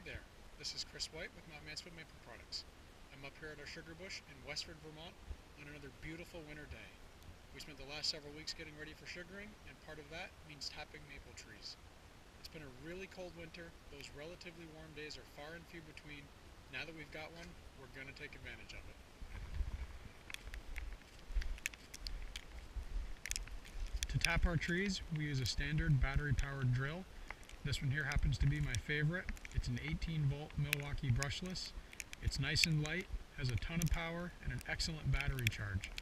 there, this is Chris White with Mansfield Maple Products. I'm up here at our sugar bush in Westford, Vermont on another beautiful winter day. We spent the last several weeks getting ready for sugaring, and part of that means tapping maple trees. It's been a really cold winter. Those relatively warm days are far and few between. Now that we've got one, we're going to take advantage of it. To tap our trees, we use a standard battery-powered drill. This one here happens to be my favorite. It's an 18-volt Milwaukee brushless. It's nice and light, has a ton of power, and an excellent battery charge.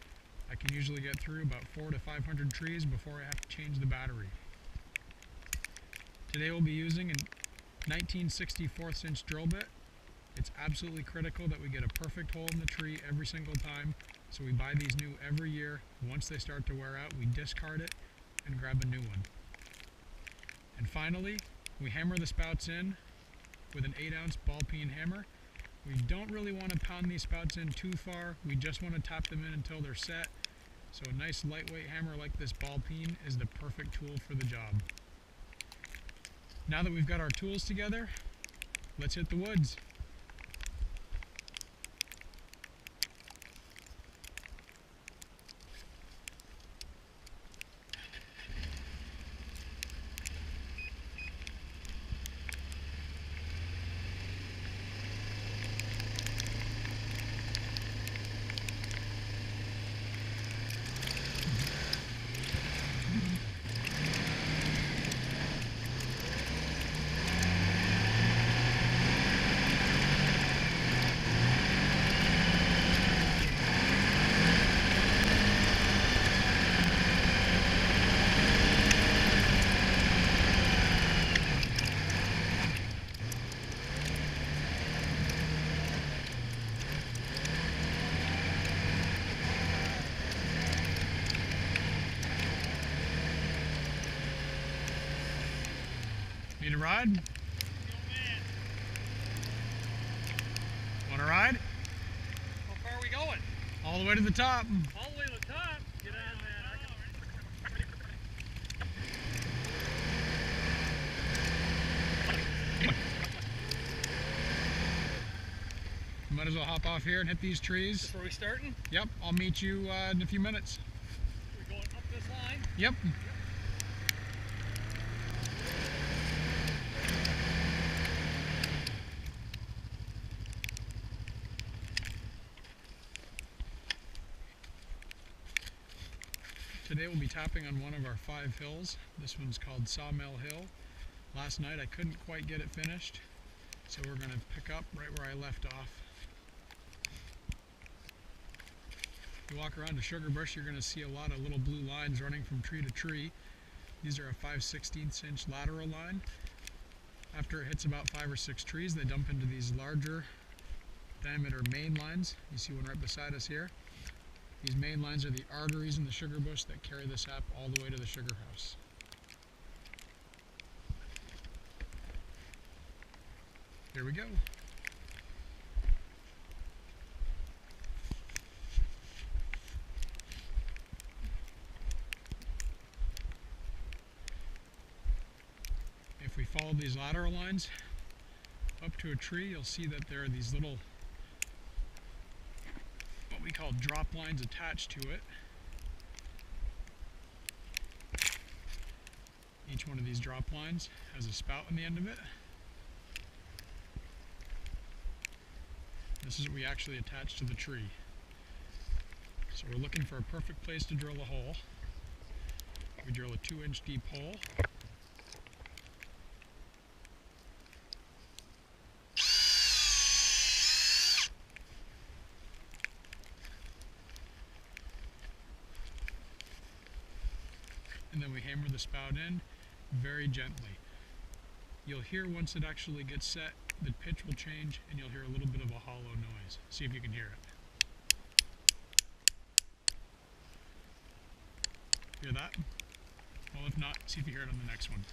I can usually get through about 400 to 500 trees before I have to change the battery. Today we'll be using a 19/64 inch drill bit. It's absolutely critical that we get a perfect hole in the tree every single time, so we buy these new every year. Once they start to wear out, we discard it and grab a new one. And finally, we hammer the spouts in with an 8-ounce ball peen hammer. We don't really want to pound these spouts in too far. We just want to tap them in until they're set. So a nice lightweight hammer like this ball peen is the perfect tool for the job. Now that we've got our tools together, let's hit the woods. Need a ride? Want a ride? How far are we going? All the way to the top. All the way to the top? Get on, man. Might as well hop off here and hit these trees. That's where we starting? Yep, I'll meet you in a few minutes. We're going up this line? Yep. Today we'll be tapping on one of our 5 hills. This one's called Sawmill Hill. Last night I couldn't quite get it finished, so we're going to pick up right where I left off. If you walk around a sugar bush, you're going to see a lot of little blue lines running from tree to tree. These are a 5/16 inch lateral line. After it hits about 5 or 6 trees, they dump into these larger diameter main lines. You see one right beside us here. These main lines are the arteries in the sugar bush that carry the sap all the way to the sugar house. Here we go. If we follow these lateral lines up to a tree, you'll see that there are these little what we call drop lines attached to it. Each one of these drop lines has a spout on the end of it. This is what we actually attach to the tree. So we're looking for a perfect place to drill a hole. We drill a 2-inch deep hole. And then we hammer the spout in very gently. You'll hear once it actually gets set, the pitch will change and you'll hear a little bit of a hollow noise. See if you can hear it. Hear that? Well, if not, see if you hear it on the next one.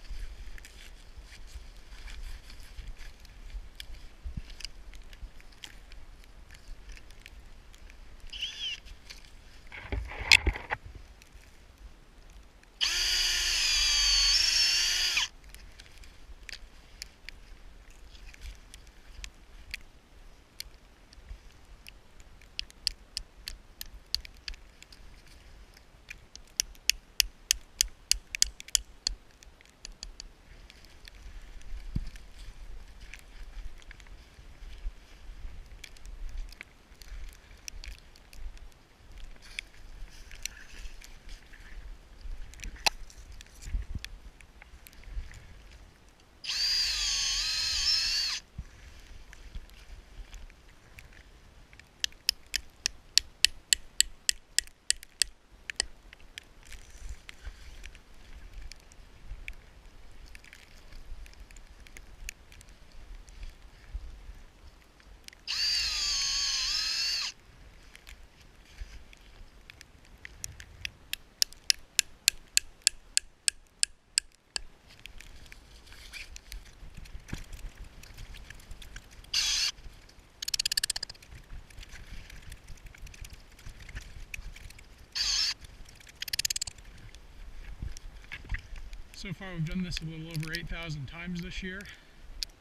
So far we've done this a little over 8,000 times this year.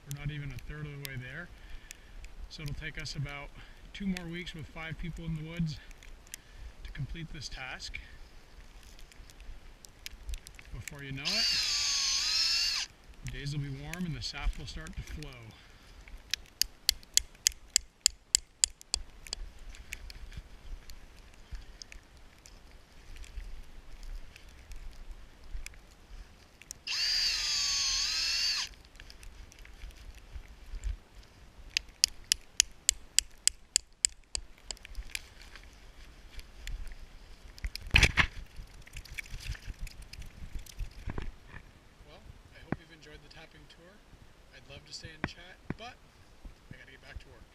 We're not even a third of the way there. So it'll take us about 2 more weeks with 5 people in the woods to complete this task. Before you know it, the days will be warm and the sap will start to flow. Enjoyed the tapping tour. I'd love to stay and chat, but I gotta get back to work.